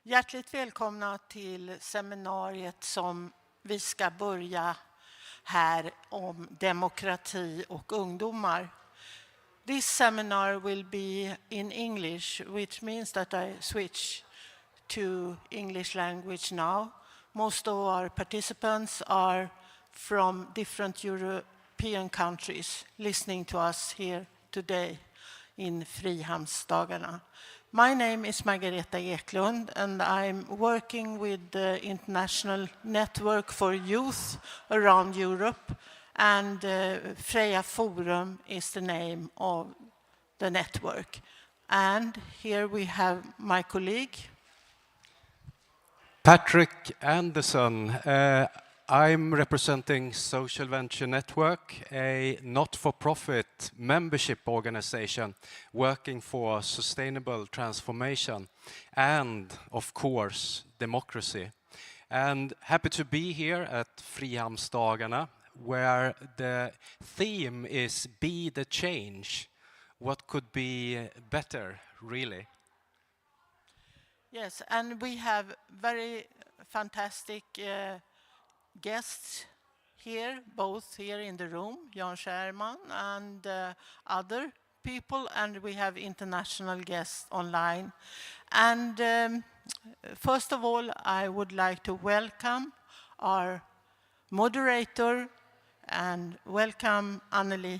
Hjärtligt välkomna till seminariet som vi ska börja här om demokrati och ungdomar. This seminar will be in English, which means that I switch to English language now. Most of our participants are from different European countries listening to us here today in Frihamnsdagarna. My name is Margareta Eklund and I'm working with the International Network for Youth around Europe, and Freja Forum is the name of the network. And here we have my colleague. Patrick Anderson. I'm representing Social Venture Network, a not-for-profit membership organization working for sustainable transformation and, of course, democracy. And happy to be here at Frihamnsdagarna, where the theme is Be the Change. What could be better, really? Yes, and we have very fantastic guests here, both here in the room, Jan Scherman and other people, and we have international guests online. And first of all, I would like to welcome our moderator and welcome Anneli.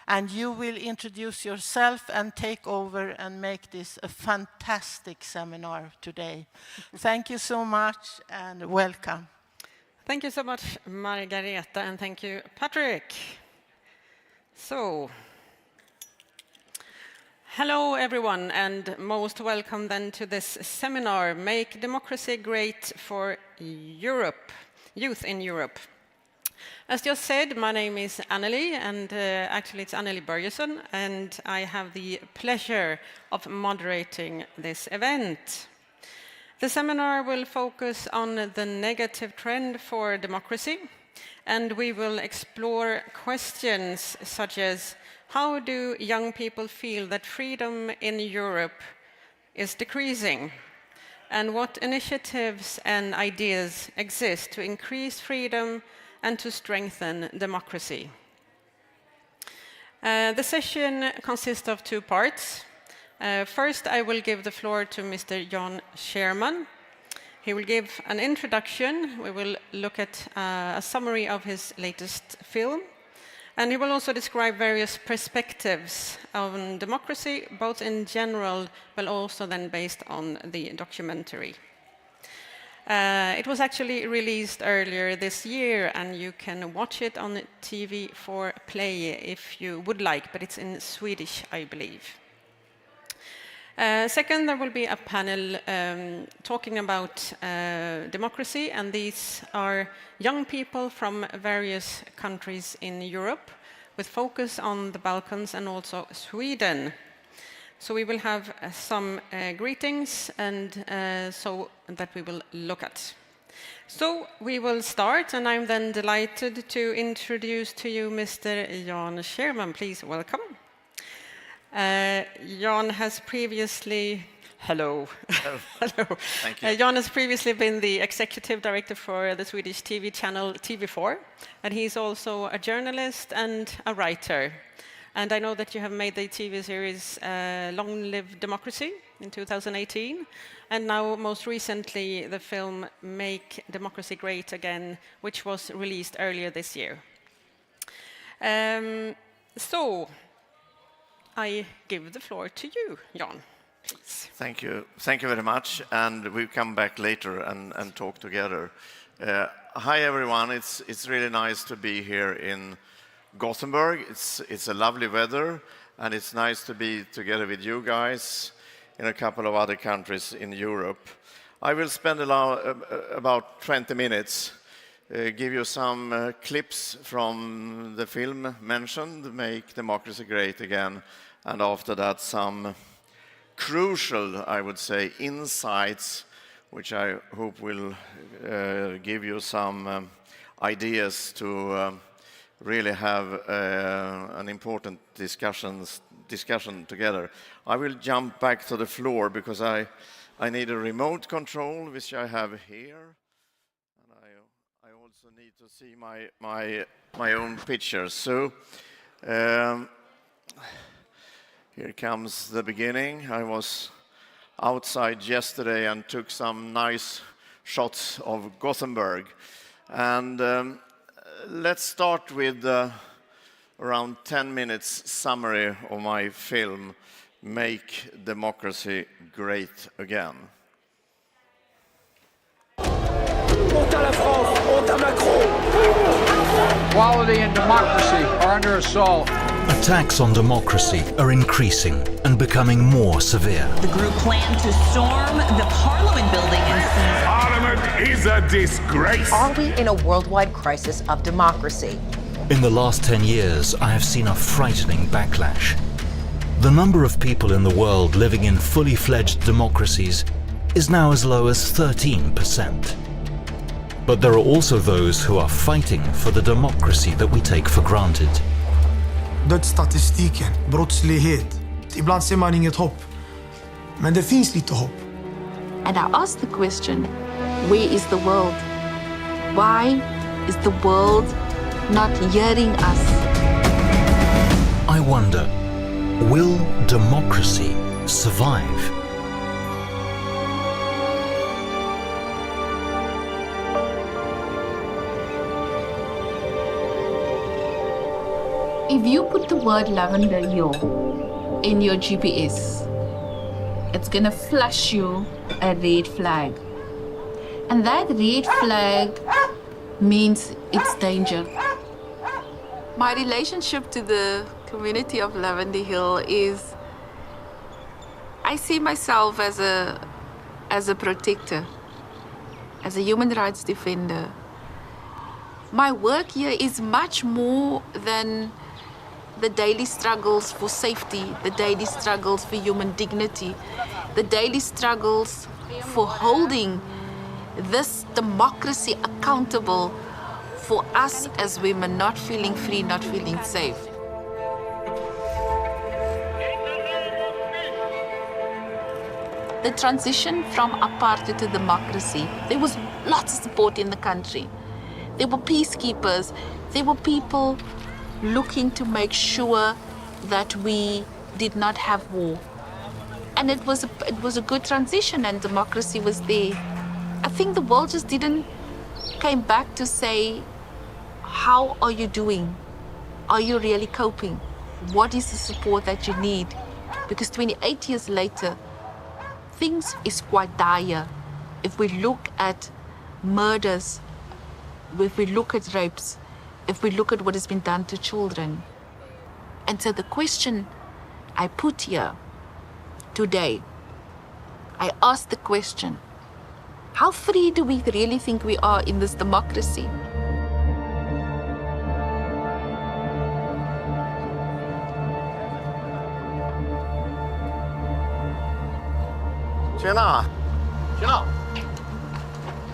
And you will introduce yourself and take over and make this a fantastic seminar today. Thank you so much and welcome. Thank you so much, Margareta, and thank you, Patrick. So, hello everyone, and most welcome then to this seminar, Make Democracy Great for Europe, Youth in Europe. As just said, my name is Anneli, and actually it's Anneli Börjesson, and I have the pleasure of moderating this event. The seminar will focus on the negative trend for democracy, and we will explore questions such as how do young people feel that freedom in Europe is decreasing, and what initiatives and ideas exist to increase freedom and to strengthen democracy. The session consists of two parts. First, I will give the floor to Mr. Jan Scherman. He will give an introduction. We will look at a summary of his latest film. And he will also describe various perspectives on democracy, both in general, but also then based on the documentary. It was actually released earlier this year, and you can watch it on TV4 Play if you would like, but it's in Swedish, I believe. Second, there will be a panel talking about democracy, and these are young people from various countries in Europe, with focus on the Balkans and also Sweden. So we will have some greetings and so that we will look at. So we will start, and I'm then delighted to introduce to you Mr. Jan Scherman. Please welcome. Jan has previously... Hello. Hello. Thank you. Jan has previously been the executive director for the Swedish TV channel TV4, and he's also a journalist and a writer. And I know that you have made the TV series Long Live Democracy in 2018, and now most recently the film Make Democracy Great Again, which was released earlier this year. So I give the floor to you, Jan, please. Thank you. Thank you very much. And we'll come back later and talk together. Hi, everyone. It's really nice to be here in Gothenburg. It's a lovely weather, and it's nice to be together with you guys in a couple of other countries in Europe. I will spend about 20 minutes, give you some clips from the film mentioned, Make Democracy Great Again, and after that some crucial, I would say, insights, which I hope will give you some ideas to really have an important discussion together. I will jump back to the floor because I I need a remote control, which I have here. And I also need to see my own picture. So here comes the beginning. I was outside yesterday and took some nice shots of Gothenburg. And let's start with around 10 minutes summary of my film, Make Democracy Great Again. Honte à la France, honte à Macron. Equality and democracy are under assault. Attacks on democracy are increasing and becoming more severe. The group planned to storm the Parliament building and seize. Parliament is a disgrace. Are we in a worldwide crisis of democracy? In the last 10 years, I have seen a frightening backlash. The number of people in the world living in fully fledged democracies is now as low as 13%. But there are also those who are fighting for the democracy that we take for granted. Dödsstatistiken, brottslighet. Ibland ser man inget hopp. Men det finns lite hopp. And I ask the question, where is the world? Why is the world not hearing us? I wonder, will democracy survive? If you put the word lavender here in your GPS, it's gonna flash you a red flag. And that red flag means it's danger. My relationship to the community of Lavender Hill is, I see myself as a protector, as a human rights defender. My work here is much more than the daily struggles for safety, the daily struggles for human dignity, the daily struggles for holding this democracy accountable for us as women not feeling free, not feeling safe. The transition from apartheid to democracy, there was lots of support in the country. There were peacekeepers, there were people looking to make sure that we did not have war. And it was a good transition and democracy was there. I think the world just didn't came back to say, how are you doing? Are you really coping? What is the support that you need? Because 28 years later, things is quite dire. If we look at murders, if we look at rapes, if we look at what has been done to children. And so the question I put here today, I ask the question, how free do we really think we are in this democracy? Tjena! Tjena!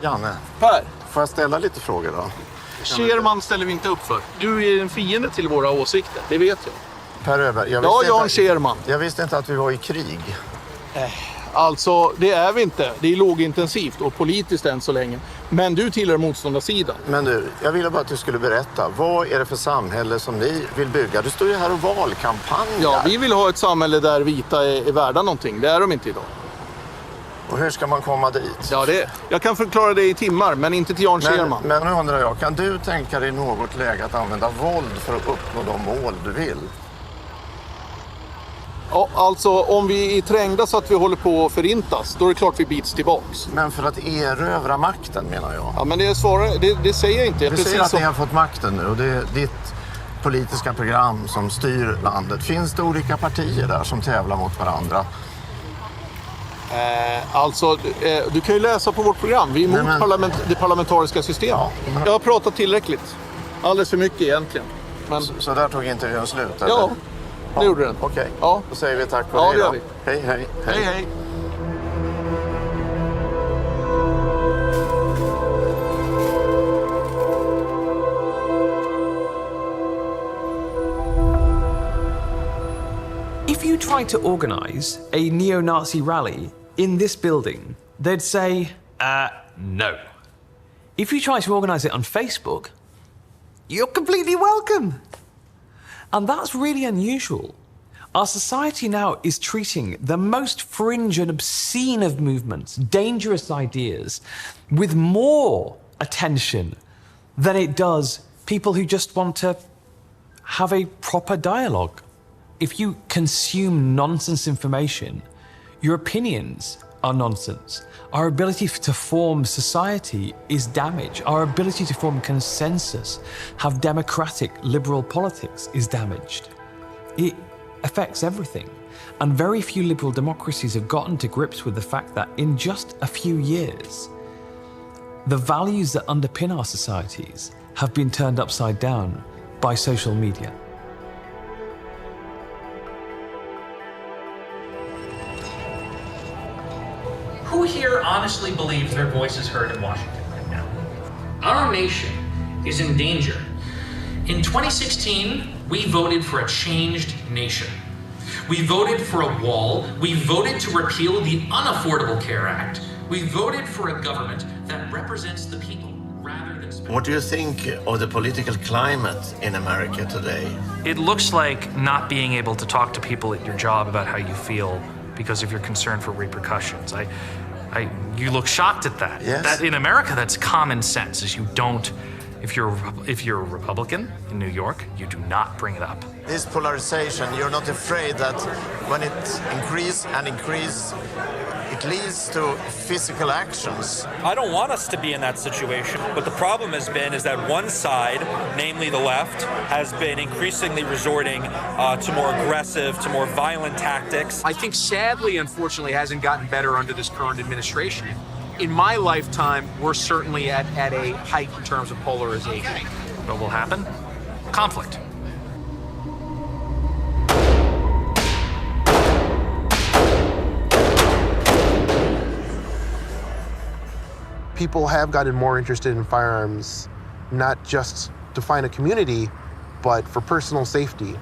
Janne, Per, får jag ställa lite frågor då? Scherman ställer vi inte upp för. Du är en fiende till våra åsikter, det vet jag. Per Öberg, Jan Scherman. Jag visste inte att vi var i krig. Alltså, det är vi inte. Det är lågintensivt och politiskt än så länge. Men du tillhör motståndarsidan. Men du, jag ville bara att du skulle berätta. Vad är det för samhälle som ni vill bygga? Du står ju här och valkampanjar. Ja, vi vill ha ett samhälle där vita är värda någonting. Det är de inte idag. Och hur ska man komma dit? Ja, jag kan förklara det i timmar, men inte till Jan Scherman. Men nu undrar jag, kan du tänka dig i något läge att använda våld för att uppnå de mål du vill? Ja, alltså om vi är trängda så att vi håller på att förintas, då är det klart vi bits tillbaks. Men för att erövra makten menar jag. Ja, men det säger jag inte. Vi säger att ni har fått makten nu och det är ditt politiska program som styr landet. Finns det olika partier där som tävlar mot varandra? Du kan ju läsa på vårt program. Vi är emot det parlamentariska systemet. Ja, jag har pratat tillräckligt. Alldeles för mycket egentligen. Men... Så där tog intervjun slut, eller? Ja, det gjorde den. Okej, ja. Då säger vi tack för det. Ja, det gör vi. Hej, hej. Hej, hej. If you tried to organise a neo-Nazi rally in this building, they'd say, no. If you try to organise it on Facebook, you're completely welcome. And that's really unusual. Our society now is treating the most fringe and obscene of movements, dangerous ideas, with more attention than it does people who just want to have a proper dialogue. If you consume nonsense information, your opinions are nonsense. Our ability to form society is damaged. Our ability to form consensus, have democratic, liberal politics is damaged. It affects everything. And very few liberal democracies have gotten to grips with the fact that in just a few years, the values that underpin our societies have been turned upside down by social media. Who here honestly believes their voice is heard in Washington right now? Our nation is in danger. In 2016, we voted for a changed nation. We voted for a wall. We voted to repeal the Unaffordable Care Act. We voted for a government that represents the people rather than... What do you think of the political climate in America today? It looks like not being able to talk to people at your job about how you feel because of your concern for repercussions. You look shocked at that. Yes. That in America, that's common sense. Is you don't, if you're a Republican in New York, you do not bring it up. This polarization, you're not afraid that when it increases, it leads to physical actions. I don't want us to be in that situation, but the problem is that one side, namely the left, has been increasingly resorting to more aggressive, to more violent tactics. I think sadly, unfortunately, hasn't gotten better under this current administration. In my lifetime, we're certainly at a height in terms of polarization. What will happen? Conflict. People have gotten more interested in firearms, not just to find a community, but for personal safety,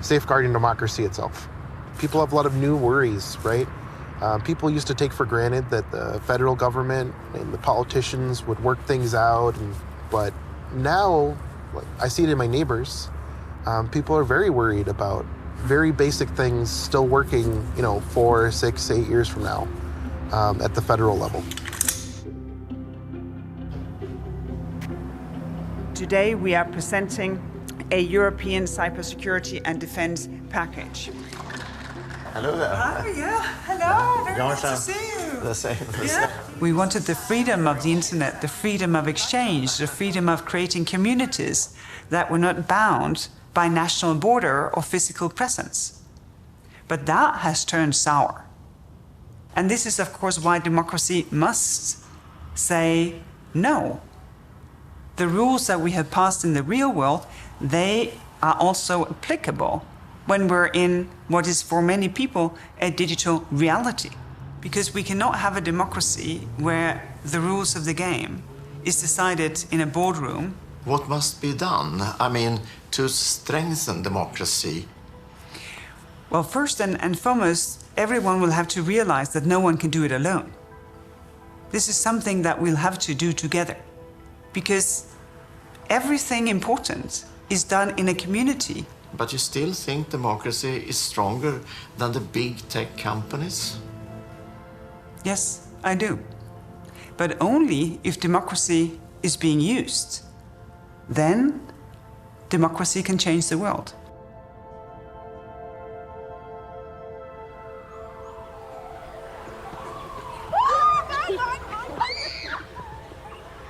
safeguarding democracy itself. People have a lot of new worries, right? People used to take for granted that the federal government and the politicians would work things out, but now, I see it in my neighbors, people are very worried about very basic things still working, 4, 6, 8 years from now at the federal level. Today we are presenting a European cybersecurity and defense package. Hello there. Oh, yeah. Hello. Very nice to see you. The same. Yeah. We wanted the freedom of the internet, the freedom of exchange, the freedom of creating communities that were not bound by national border or physical presence. But that has turned sour. And this is, of course, why democracy must say no. The rules that we have passed in the real world, they are also applicable when we're in what is for many people a digital reality. Because we cannot have a democracy where the rules of the game is decided in a boardroom. What must be done, to strengthen democracy? Well, first and foremost, everyone will have to realize that no one can do it alone. This is something that we'll have to do together. Because everything important is done in a community. But you still think democracy is stronger than the big tech companies? Yes, I do. But only if democracy is being used. Then democracy can change the world.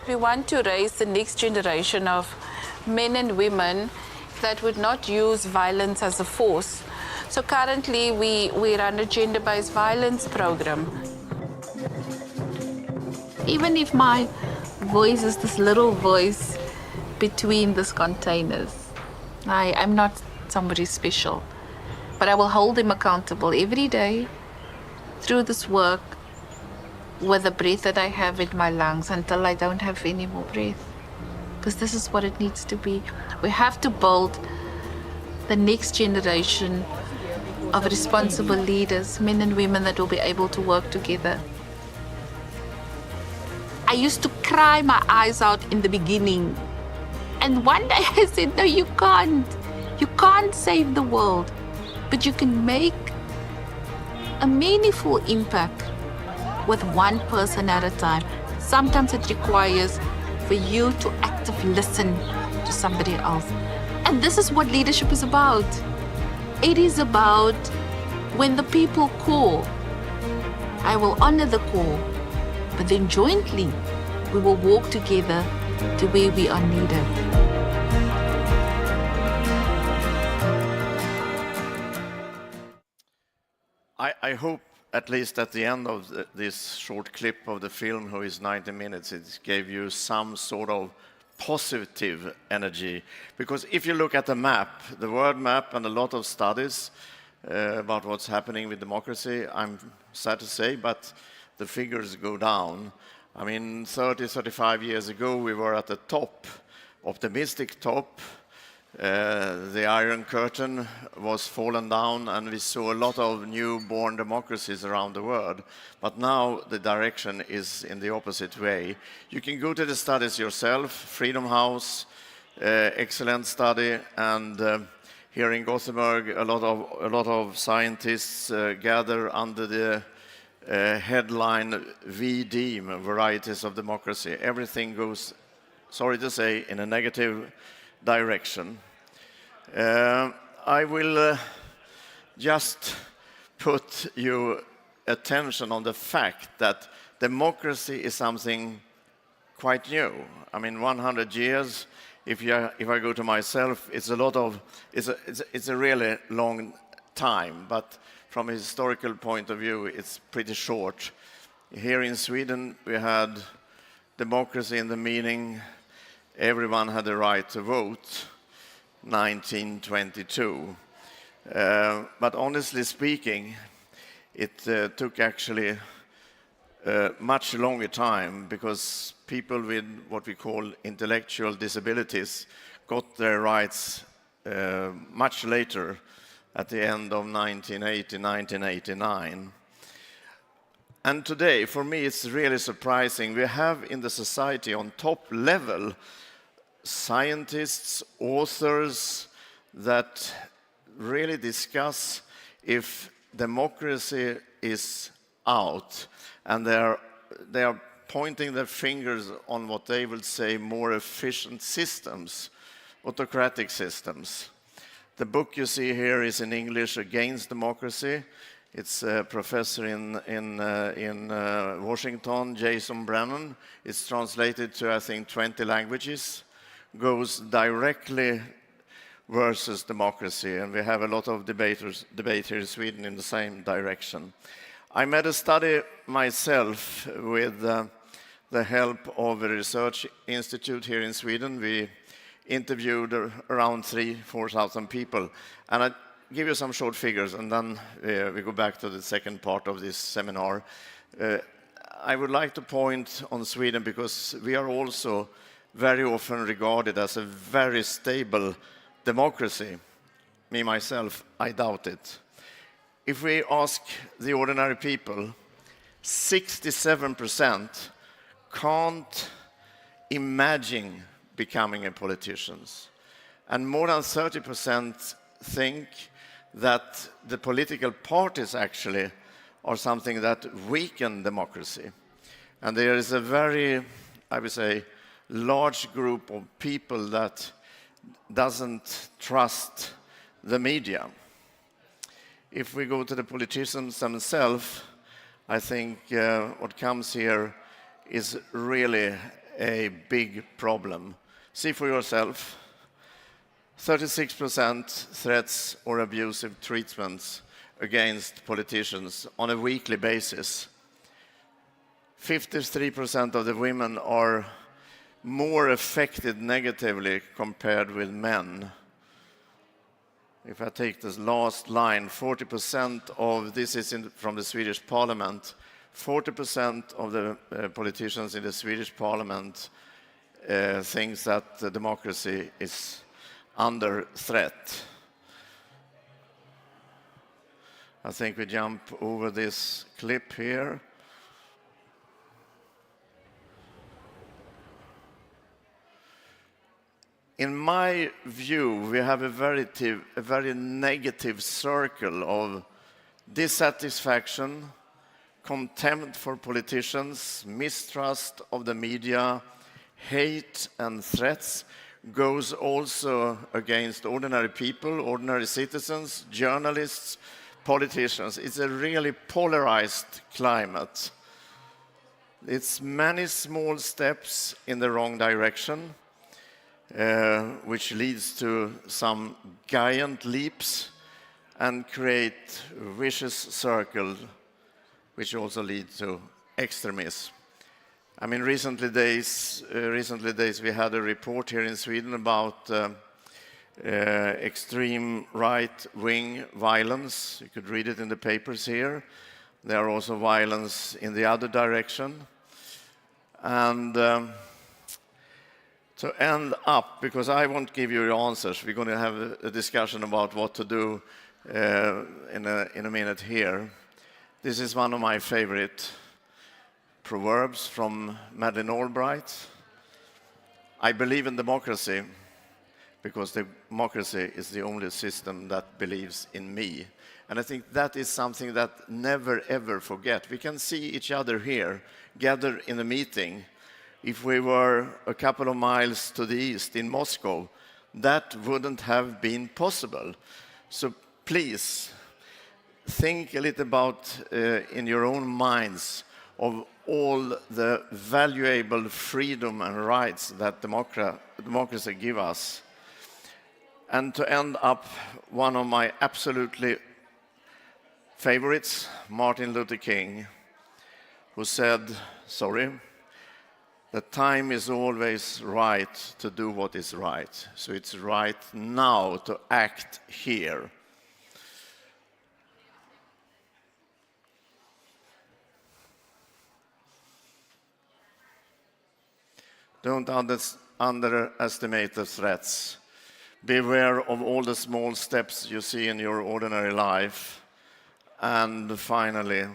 We want to raise the next generation of men and women that would not use violence as a force. So currently we run a gender-based violence program. Even if my voice is this little voice between these containers, I'm not somebody special, but I will hold them accountable every day through this work with the breath that I have in my lungs until I don't have any more breath. Because this is what it needs to be. We have to build the next generation of responsible leaders, men and women that will be able to work together. I used to cry my eyes out in the beginning. And one day I said, no, you can't. You can't save the world, but you can make a meaningful impact with one person at a time. Sometimes it requires for you to actively listen to somebody else. And this is what leadership is about. It is about when the people call, I will honor the call, but then jointly we will walk together to where we are needed. I hope, at least at the end of this short clip of the film, who is 90 minutes, it gave you some sort of positive energy. Because if you look at the map, the world map, and a lot of studies about what's happening with democracy, I'm sad to say, but the figures go down. I mean, 30, 35 years ago, we were at the top, optimistic top. The Iron Curtain was fallen down, and we saw a lot of newborn democracies around the world. But now the direction is in the opposite way. You can go to the studies yourself. Freedom House, excellent study, and here in Gothenburg, a lot of scientists gather under the headline "We deem varieties of democracy." Everything goes, sorry to say, in a negative direction. I will just put your attention on the fact that democracy is something quite new. I mean, 100 years. If I go to myself, it's a really long time. But from a historical point of view, it's pretty short. Here in Sweden, we had democracy in the meaning everyone had the right to vote. 1922. But honestly speaking, it took actually much longer time, because people with what we call intellectual disabilities got their rights much later, at the end of 1980, 1989. And today, for me, it's really surprising. We have in the society on top level scientists, authors that really discuss if democracy is out, and they are pointing their fingers on what they will say more efficient systems, autocratic systems. The book you see here is in English, Against Democracy. It's a professor in Washington, Jason Brennan. It's translated to, I think, 20 languages. Goes directly versus democracy, and we have a lot of debate here in Sweden in the same direction. I made a study myself with the help of a research institute here in Sweden. We interviewed around 3,000-4,000 people, and I give you some short figures, and then we go back to the second part of this seminar. I would like to point on Sweden, because we are also very often regarded as a very stable democracy. Me, myself, I doubt it. If we ask the ordinary people, 67% can't imagine becoming a politician. And more than 30% think that the political parties actually are something that weaken democracy. And there is a very, I would say, large group of people that doesn't trust the media. If we go to the politicians themselves, I think what comes here is really a big problem. See for yourself, 36% threats or abusive treatments against politicians on a weekly basis. 53% of the women are more affected negatively compared with men. If I take this last line, 40% of this is from the Swedish parliament. 40% of the politicians in the Swedish parliament thinks that the democracy is under threat. I think we jump over this clip here. In my view, we have a very negative circle of dissatisfaction, contempt for politicians, mistrust of the media, hate and threats goes also against ordinary people, ordinary citizens, journalists, politicians. It's a really polarized climate. It's many small steps in the wrong direction, which leads to some giant leaps and create a vicious circle, which also leads to extremism. I mean, recently days we had a report here in Sweden about extreme right-wing violence. You could read it in the papers here. There are also violence in the other direction. And to end up, because I won't give you your answers, we're going to have a discussion about what to do in a minute here. This is one of my favorite proverbs from Madeleine Albright. I believe in democracy because democracy is the only system that believes in me. And I think that is something that never ever forget. We can see each other here, gathered in a meeting. If we were a couple of miles to the east in Moscow, that wouldn't have been possible. So please, think a little about, in your own minds, of all the valuable freedom and rights that democracy gives us. And to end up, one of my absolutely favorites, Martin Luther King, who said, the time is always right to do what is right. So it's right now to act here. Don't underestimate the threats. Beware of all the small steps you see in your ordinary life. And finally,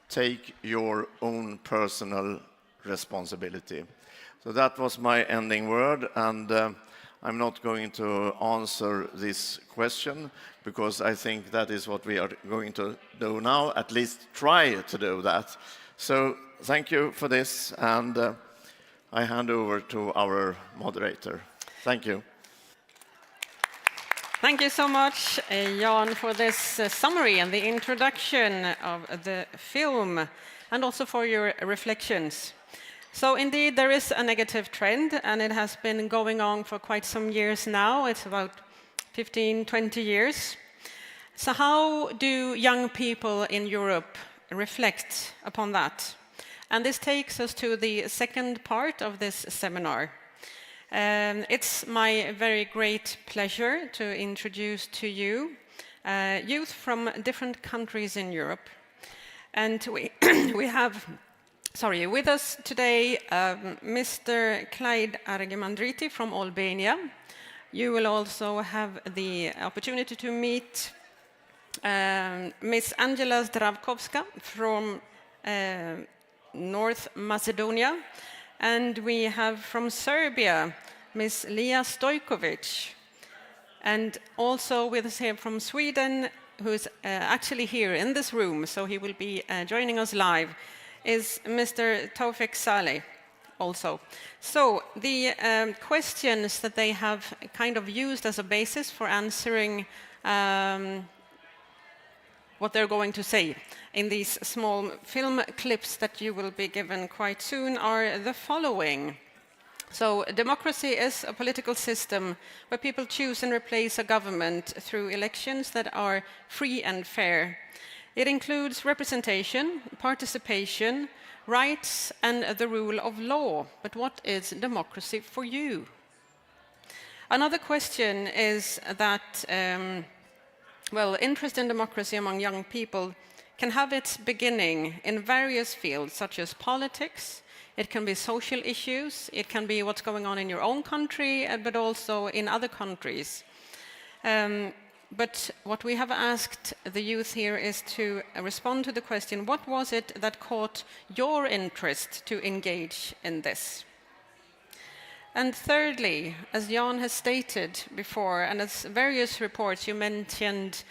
take your own personal responsibility. So that was my ending word, and I'm not going to answer this question because I think that is what we are going to do now, at least try to do that. So thank you for this, and I hand over to our moderator. Thank you. Thank you so much, Jan, for this summary and the introduction of the film, and also for your reflections. So indeed, there is a negative trend, and it has been going on for quite some years now. It's about 15, 20 years. So how do young people in Europe reflect upon that? And this takes us to the second part of this seminar. It's my very great pleasure to introduce to you youth from different countries in Europe. And we have with us today Mr. Clyde Argemandriti from Albania. You will also have the opportunity to meet Miss Angela Zdravkovska from North Macedonia. And we have from Serbia, Miss Lija Stojkovic. And also with us here from Sweden, who's actually here in this room, so he will be joining us live, is Mr. Taufik Saleh also. So the questions that they have kind of used as a basis for answering what they're going to say in these small film clips that you will be given quite soon are the following. So democracy is a political system where people choose and replace a government through elections that are free and fair. It includes representation, participation, rights, and the rule of law. But what is democracy for you? Another question is that, interest in democracy among young people can have its beginning in various fields, such as politics. It can be social issues. It can be what's going on in your own country, but also in other countries. But what we have asked the youth here is to respond to the question, what was it that caught your interest to engage in this? And thirdly, as Jan has stated before, and as various reports, you mentioned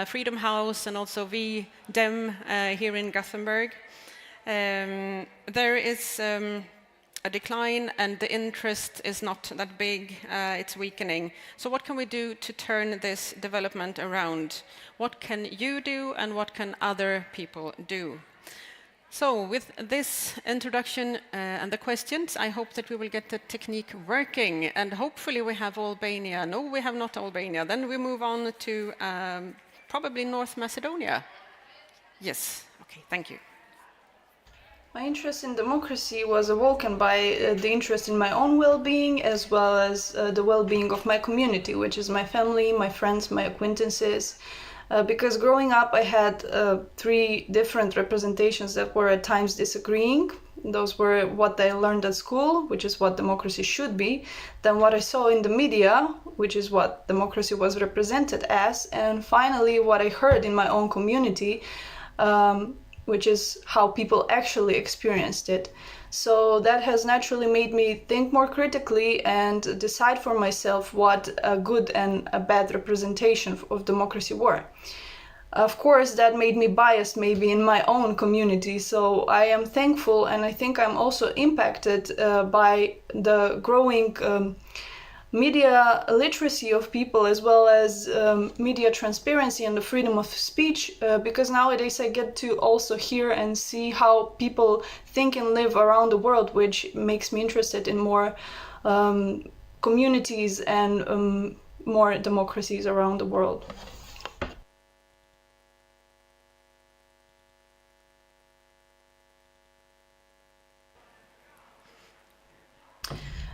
Freedom House and also VDem here in Gothenburg. There is a decline and the interest is not that big, it's weakening. So what can we do to turn this development around? What can you do and what can other people do? So with this introduction and the questions, I hope that we will get the technique working and hopefully we have Albania. No, we have not Albania. Then we move on to probably North Macedonia. Yes, okay, thank you. My interest in democracy was awoken by the interest in my own well-being as well as the well-being of my community, which is my family, my friends, my acquaintances. Because growing up I had 3 different representations that were at times disagreeing. Those were what I learned at school, which is what democracy should be, then what I saw in the media, which is what democracy was represented as, and finally what I heard in my own community, which is how people actually experienced it. So that has naturally made me think more critically and decide for myself what a good and a bad representation of democracy were. Of course, that made me biased maybe in my own community, so I am thankful and I think I'm also impacted by the growing media literacy of people as well as media transparency and the freedom of speech, because nowadays I get to also hear and see how people think and live around the world, which makes me interested in more communities and more democracies around the world.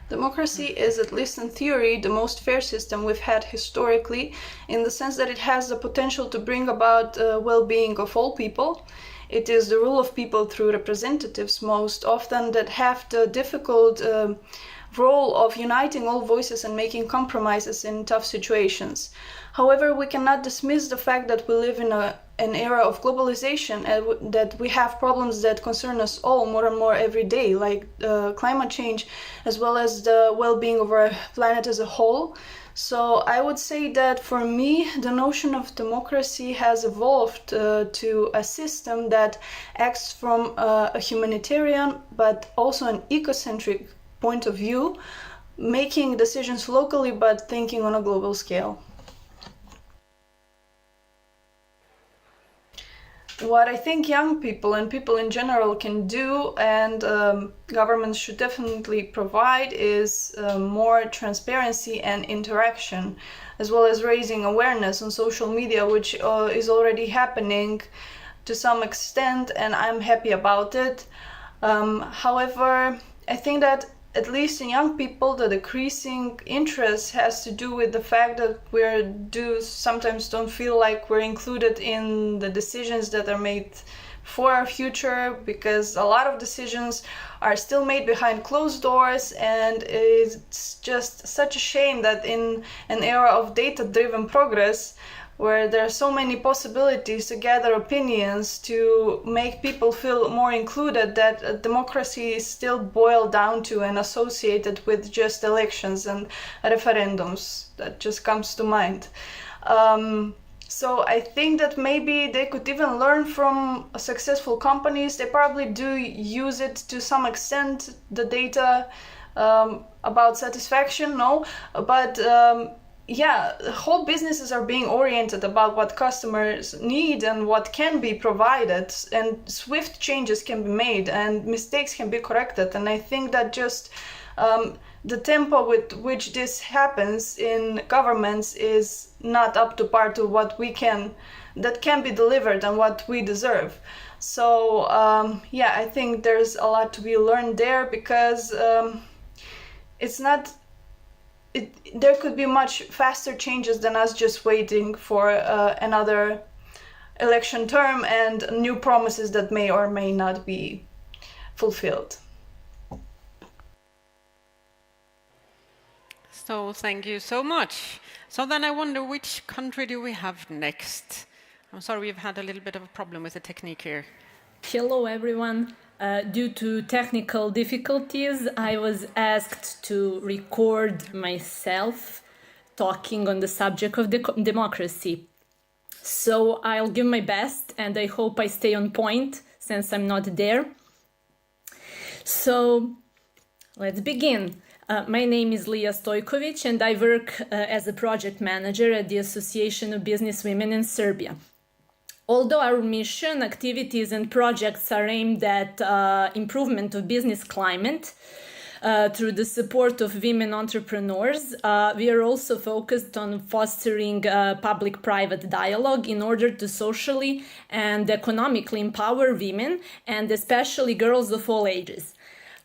Democracy is, at least in theory, the most fair system we've had historically, in the sense that it has the potential to bring about well-being of all people. It is the rule of people through representatives most often that have the difficult role of uniting all voices and making compromises in tough situations. However, we cannot dismiss the fact that we live in an era of globalization and that we have problems that concern us all more and more every day, like climate change, as well as the well-being of our planet as a whole. So I would say that for me, the notion of democracy has evolved to a system that acts from a humanitarian but also an ecocentric point of view, making decisions locally but thinking on a global scale. What I think young people and people in general can do, and governments should definitely provide, is more transparency and interaction, as well as raising awareness on social media, which is already happening to some extent, and I'm happy about it. However, I think that at least in young people, the decreasing interest has to do with the fact that sometimes don't feel like we're included in the decisions that are made for our future, because a lot of decisions are still made behind closed doors, and it's just such a shame that in an era of data-driven progress, where there are so many possibilities to gather opinions, to make people feel more included, that democracy is still boiled down to and associated with just elections and referendums. That just comes to mind. So I think that maybe they could even learn from successful companies. They probably do use it to some extent, the data about satisfaction, no? But yeah, whole businesses are being oriented about what customers need and what can be provided, and swift changes can be made and mistakes can be corrected. And I think that just the tempo with which this happens in governments is not up to par to what that can be delivered and what we deserve. So yeah, I think there's a lot to be learned there, because there could be much faster changes than us just waiting for another election term and new promises that may or may not be fulfilled. So thank you so much. So then I wonder, which country do we have next? I'm sorry, we've had a little bit of a problem with the technique here. Hello, everyone. Due to technical difficulties, I was asked to record myself talking on the subject of democracy. So I'll give my best, and I hope I stay on point since I'm not there. So let's begin. My name is Lija Stojković, and I work as a project manager at the Association of Business Women in Serbia. Although our mission, activities, and projects are aimed at improvement of business climate through the support of women entrepreneurs, we are also focused on fostering public-private dialogue in order to socially and economically empower women, and especially girls of all ages.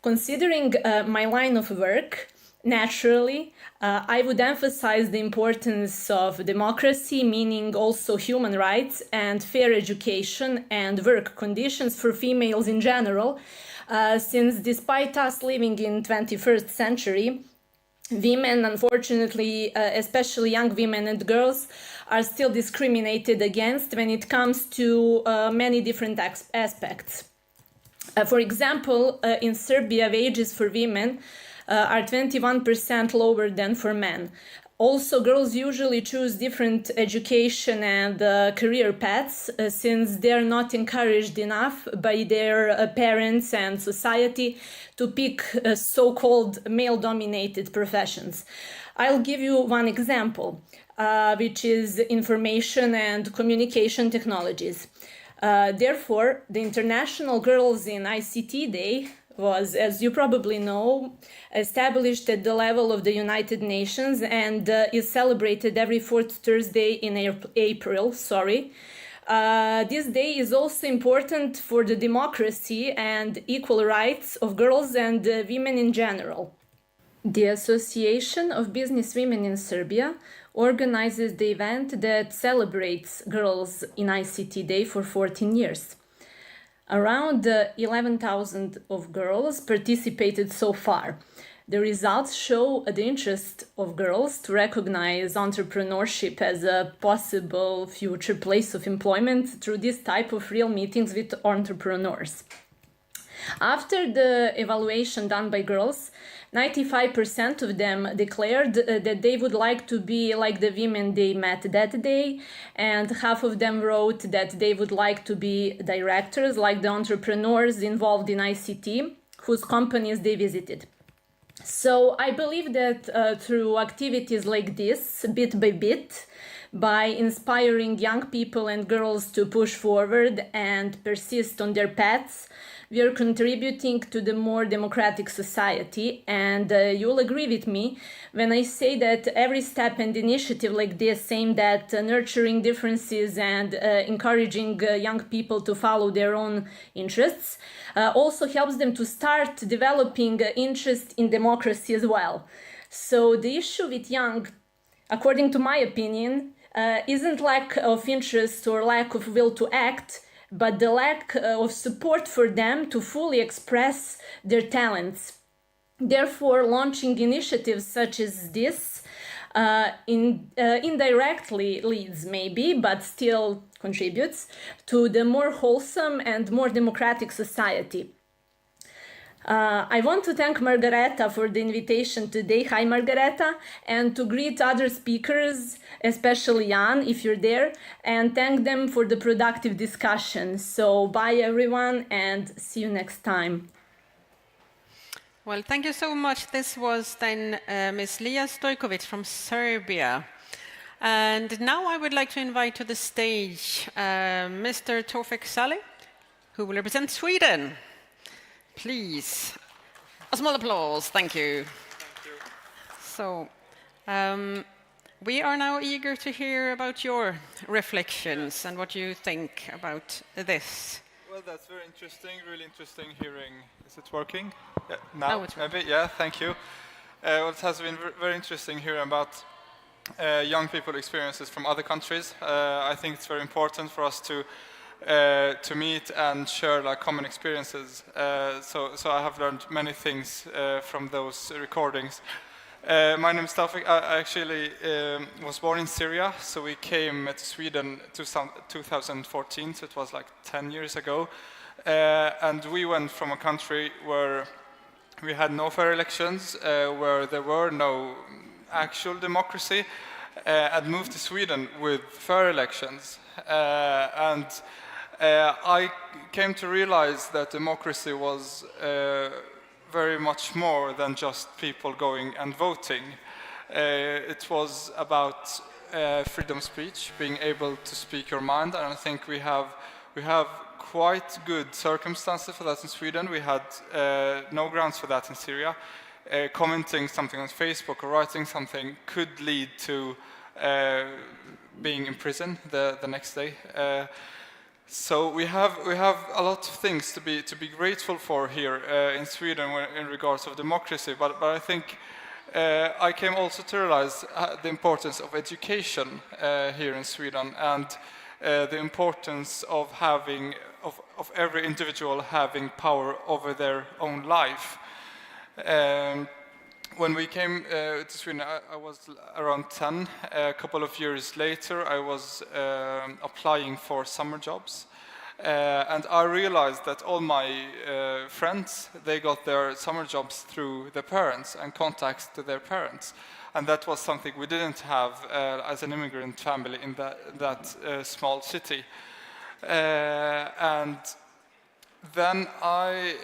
Considering my line of work, naturally, I would emphasize the importance of democracy, meaning also human rights and fair education and work conditions for females in general, since despite us living in 21st century, women, unfortunately, especially young women and girls, are still discriminated against when it comes to many different aspects. For example, in Serbia, wages for women are 21% lower than for men. Also, girls usually choose different education and career paths since they are not encouraged enough by their parents and society to pick so-called male-dominated professions. I'll give you one example, which is information and communication technologies. Therefore, the International Girls in ICT Day was, as you probably know, established at the level of the United Nations and is celebrated every fourth Thursday in April. This day is also important for the democracy and equal rights of girls and women in general. The Association of Business Women in Serbia organizes the event that celebrates Girls in ICT Day for 14 years. Around 11,000 of girls participated so far. The results show the interest of girls to recognize entrepreneurship as a possible future place of employment through this type of real meetings with entrepreneurs. After the evaluation done by girls, 95% of them declared that they would like to be like the women they met that day, and half of them wrote that they would like to be directors like the entrepreneurs involved in ICT, whose companies they visited. So I believe that through activities like this, bit by bit, by inspiring young people and girls to push forward and persist on their paths, we are contributing to the more democratic society, and you'll agree with me when I say that every step and initiative like this aimed at nurturing differences and encouraging young people to follow their own interests also helps them to start developing interest in democracy as well. So the issue with young, according to my opinion, isn't lack of interest or lack of will to act, but the lack of support for them to fully express their talents. Therefore, launching initiatives such as this indirectly leads maybe, but still contributes to the more wholesome and more democratic society. I want to thank Margareta for the invitation today. Hi, Margareta, and to greet other speakers, especially Jan, if you're there, and thank them for the productive discussion. So bye, everyone, and see you next time. Well, thank you so much. This was then Ms. Lija Stojković from Serbia. And now I would like to invite to the stage Mr. Tofik Salih, who will represent Sweden. Please, a small applause. Thank you. Thank you. So, we are now eager to hear about your reflections and what you think about this. Well, that's very interesting, really interesting hearing. Is it working? Yeah, now, it's maybe? Yeah, thank you. Well, it has been very interesting hearing about young people experiences from other countries. I think it's very important for us to meet and share like common experiences. So I have learned many things from those recordings. My name is Taufik. I actually was born in Syria, so we came to Sweden 2014, so it was like 10 years ago. And we went from a country where we had no fair elections, where there were no actual democracy, and moved to Sweden with fair elections. And I came to realize that democracy was very much more than just people going and voting. It was about freedom of speech, being able to speak your mind, and I think we have quite good circumstances for that in Sweden. We had no grounds for that in Syria. Commenting something on Facebook or writing something could lead to being in prison the next day. So we have a lot of things to be grateful for here in Sweden in regards of democracy. But I think I came also to realize the importance of education here in Sweden, and the importance of having of every individual having power over their own life. When we came to Sweden, I was around 10. A couple of years later, I was applying for summer jobs. And I realized that all my friends, they got their summer jobs through their parents and contacts to their parents. And that was something we didn't have as an immigrant family in that small city. And then I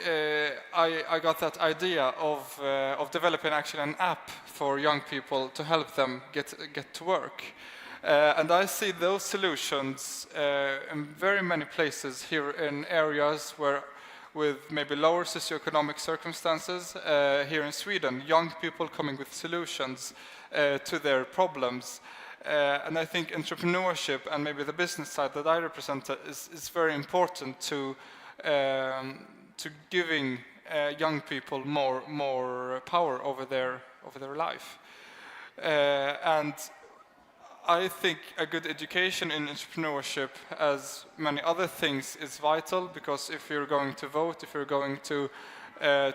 got that idea of developing actually an app for young people to help them get to work. And I see those solutions in very many places here in areas where, with maybe lower socioeconomic circumstances, here in Sweden, young people coming with solutions to their problems. And I think entrepreneurship and maybe the business side that I represent is very important to giving young people more power over their life. And I think a good education in entrepreneurship, as many other things, is vital, because if you're going to vote, if you're going to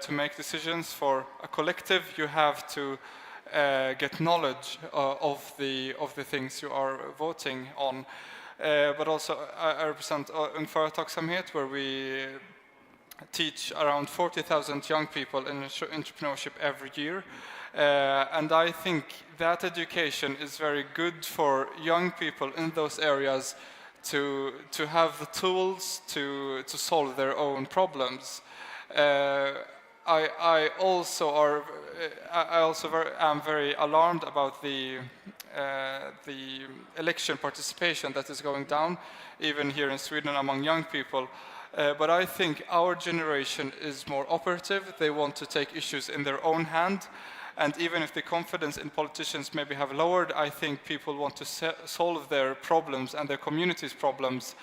make decisions for a collective, you have to get knowledge of the things you are voting on. But also I represent folkrörelse, where we teach around 40,000 young people in entrepreneurship every year. And I think that education is very good for young people in those areas to have the tools to solve their own problems. I also am very alarmed about the election participation that is going down, even here in Sweden among young people. But I think our generation is more operative. They want to take issues in their own hand. And even if the confidence in politicians maybe have lowered, I think people want to solve their problems and their community's problems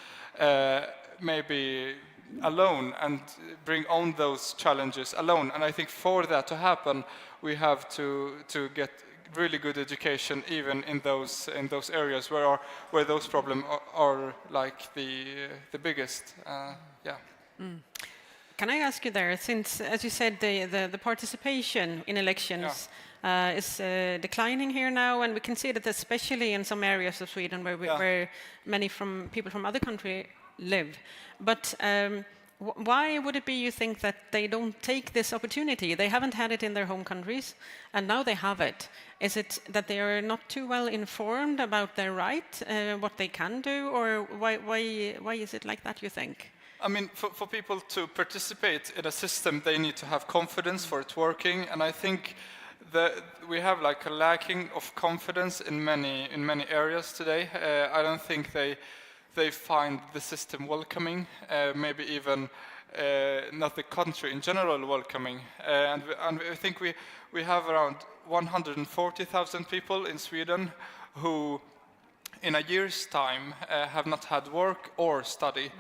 maybe alone, and bring on those challenges alone. And I think for that to happen, we have to get really good education even in those areas where those problems are like the biggest. Yeah. Mm. Can I ask you there, since, as you said, the participation in elections is declining here now, and we can see that especially in some areas of Sweden where many people from other countries live. But why would it be, you think, that they don't take this opportunity? They haven't had it in their home countries, and now they have it. Is it that they are not too well informed about their right, what they can do, or why is it like that, you think? I mean, for people to participate in a system, they need to have confidence for it working, and I think that we have like a lacking of confidence in many areas today. I don't think they find the system welcoming, maybe even not the country in general welcoming. And I think we have around 140,000 people in Sweden who, in a year's time, have not had work or study.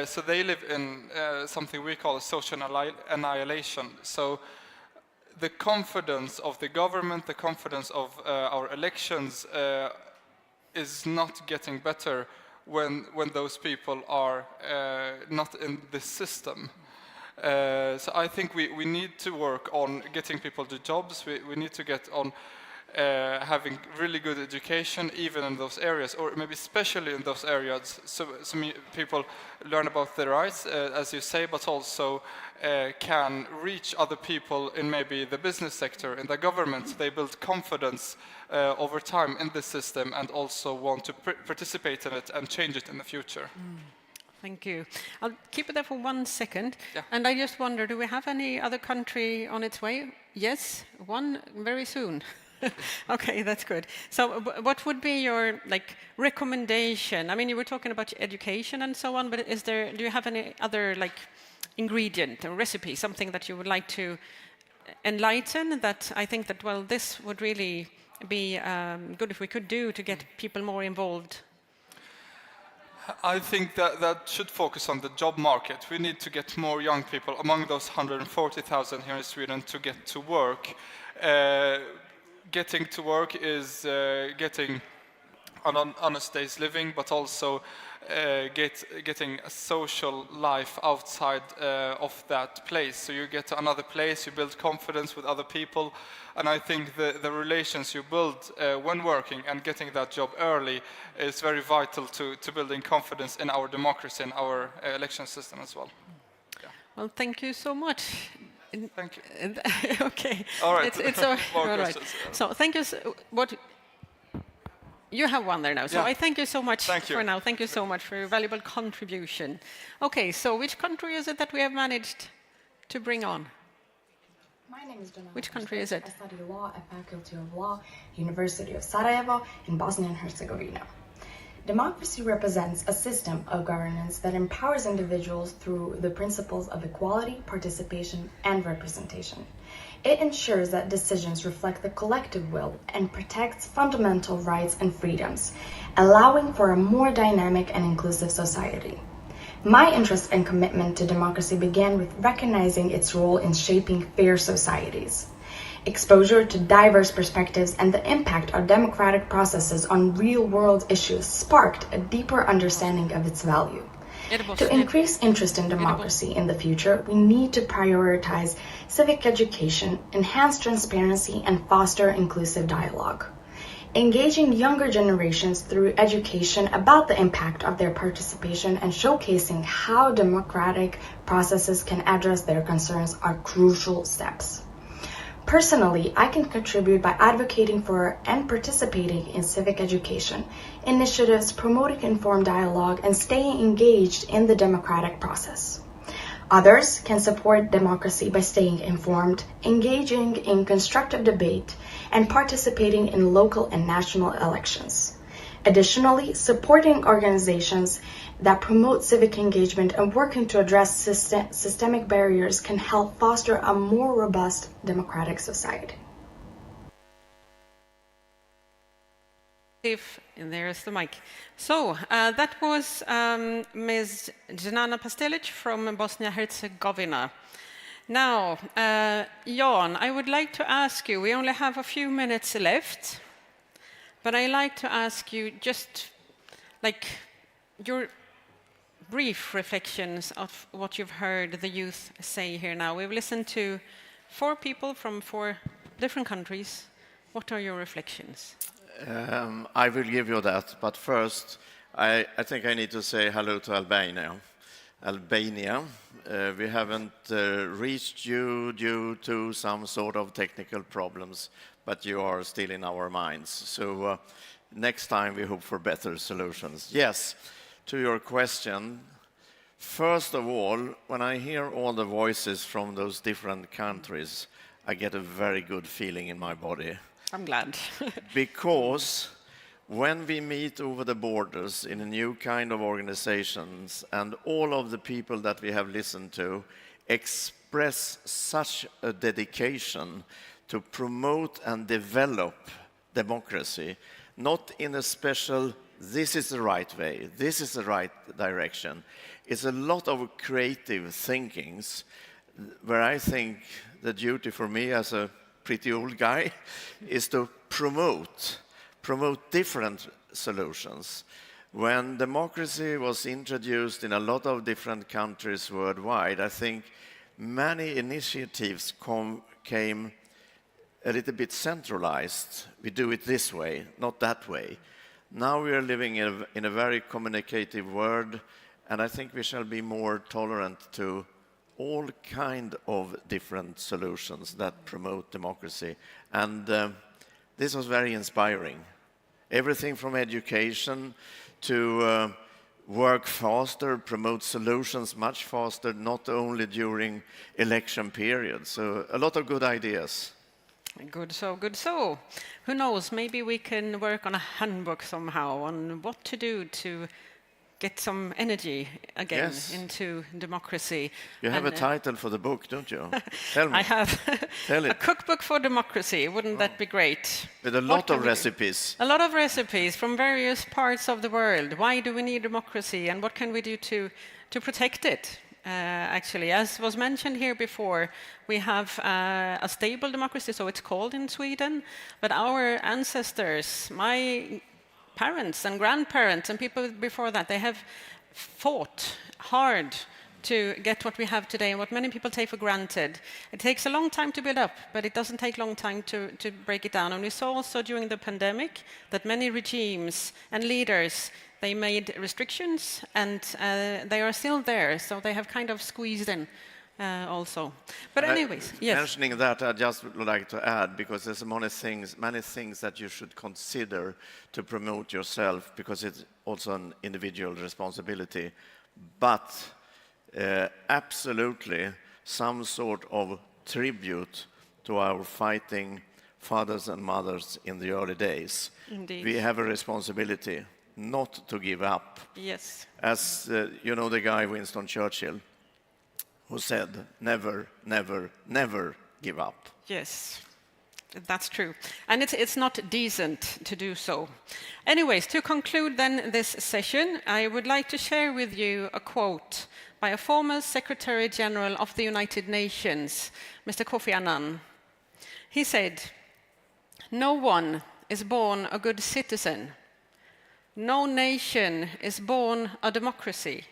So they live in something we call social annihilation. So the confidence of the government, the confidence of our elections is not getting better when those people are not in the system. So I think we need to work on getting people to jobs. We need to get on having really good education even in those areas, or maybe especially in those areas, so people learn about their rights, as you say, but also can reach other people in maybe the business sector, in the government. They build confidence over time in the system and also want to participate in it and change it in the future. Thank you. I'll keep it there for 1 second. Yeah. And I just wonder, do we have any other country on its way? Yes, one very soon. Okay, that's good. So what would be your recommendation? I mean, you were talking about education and so on, but do you have any other ingredient or recipe, something that you would like to enlighten that I think that, well, this would really be good if we could do to get people more involved? I think that should focus on the job market. We need to get more young people, among those 140,000 here in Sweden, to get to work. Getting to work is getting an honest day's living, but also getting a social life outside of that place. So you get to another place, you build confidence with other people, and I think the relations you build when working and getting that job early is very vital to building confidence in our democracy, in our election system as well. Yeah. Well, thank you so much. Thank you. Okay. All right. It's all right. So thank you. You have one there now. So I thank you so much for now. Thank you so much for your valuable contribution. Okay, so which country is it that we have managed to bring on? My name is Janana. Which country is it? I study law at Faculty of Law, University of Sarajevo in Bosnia and Herzegovina. Democracy represents a system of governance that empowers individuals through the principles of equality, participation, and representation. It ensures that decisions reflect the collective will and protects fundamental rights and freedoms, allowing for a more dynamic and inclusive society. My interest and commitment to democracy began with recognizing its role in shaping fair societies. Exposure to diverse perspectives and the impact of democratic processes on real-world issues sparked a deeper understanding of its value. To increase interest in democracy in the future, we need to prioritize civic education, enhance transparency, and foster inclusive dialogue. Engaging younger generations through education about the impact of their participation and showcasing how democratic processes can address their concerns are crucial steps. Personally, I can contribute by advocating for and participating in civic education, initiatives promoting informed dialogue, and staying engaged in the democratic process. Others can support democracy by staying informed, engaging in constructive debate, and participating in local and national elections. Additionally, supporting organizations that promote civic engagement and working to address systemic barriers can help foster a more robust democratic society. And there's the mic. So that was Ms. Janana Pastelic from Bosnia-Herzegovina. Now, Jan, I would like to ask you, we only have a few minutes left, but I'd like to ask you just your brief reflections of what you've heard the youth say here now. We've listened to 4 people from 4 different countries. What are your reflections? I will give you that, but first, I think I need to say hello to Albania. We haven't reached you due to some sort of technical problems, but you are still in our minds. So next time we hope for better solutions. Yes, to your question, first of all, when I hear all the voices from those different countries, I get a very good feeling in my body. I'm glad. Because when we meet over the borders in a new kind of organizations and all of the people that we have listened to express such a dedication to promote and develop democracy, not in a special, this is the right way, this is the right direction. It's a lot of creative thinkings where I think the duty for me as a pretty old guy is to promote different solutions. When democracy was introduced in a lot of different countries worldwide, I think many initiatives came a little bit centralized. We do it this way, not that way. Now we are living in a very communicative world, and I think we shall be more tolerant to all kind of different solutions that promote democracy. And this was very inspiring. Everything from education to work faster, promote solutions much faster, not only during election periods. So a lot of good ideas. Good so. Who knows, maybe we can work on a handbook somehow on what to do to get some energy again into democracy. You have a title for the book, don't you? Tell me. I have Tell a it. cookbook for democracy. Wouldn't that be great? With a lot of recipes. A lot of recipes from various parts of the world. Why do we need democracy and what can we do to protect it? Actually, as was mentioned here before, we have a stable democracy, so it's called in Sweden, but our ancestors, my parents and grandparents and people before that, they have fought hard to get what we have today and what many people take for granted. It takes a long time to build up, but it doesn't take a long time to break it down. And we saw also during the pandemic that many regimes and leaders, they made restrictions and they are still there, so they have kind of squeezed in also. But anyways, yes. Mentioning that, I just would like to add, because there's many things that you should consider to promote yourself, because it's also an individual responsibility. But absolutely some sort of tribute to our fighting fathers and mothers in the early days. Indeed. We have a responsibility not to give up. Yes. As you know the guy Winston Churchill, who said, never, never, never give up. Yes, that's true. And it's not decent to do so. Anyways, to conclude then this session, I would like to share with you a quote by a former Secretary General of the United Nations, Mr. Kofi Annan. He said, "No one is born a good citizen. No nation is born a democracy.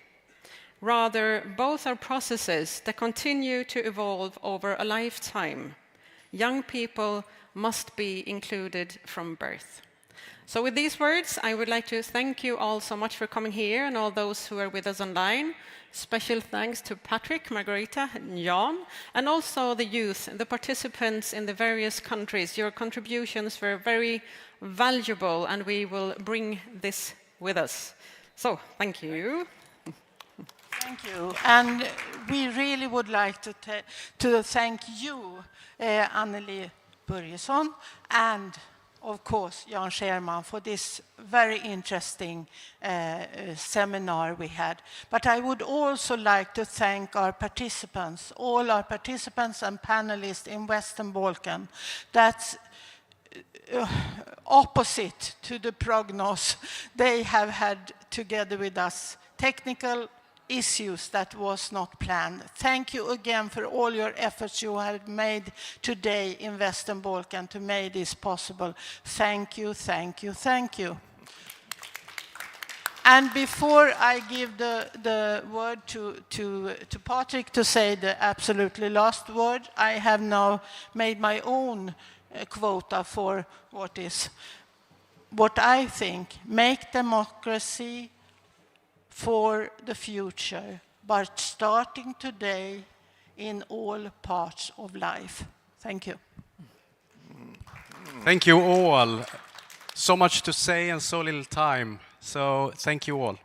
Rather, both are processes that continue to evolve over a lifetime. Young people must be included from birth." So with these words, I would like to thank you all so much for coming here and all those who are with us online. Special thanks to Patrick, Margarita, and Jan, and also the youth, the participants in the various countries. Your contributions were very valuable, and we will bring this with us. So, thank you. Thank you. And we really would like to thank you, Anneli Börjesson, and of course, Jan Scherman, for this very interesting seminar we had. But I would also like to thank our participants, all our participants and panelists in Western Balkan. That's opposite to the prognosis they have had together with us. Technical issues that was not planned. Thank you again for all your efforts you have made today in Western Balkan to make this possible. Thank you, thank you, thank you. And before I give the word to Patrick to say the absolutely last word, I have now made my own quota for what I think make democracy for the future, but starting today in all parts of life. Thank you. Thank you all. So much to say and so little time. So thank you all.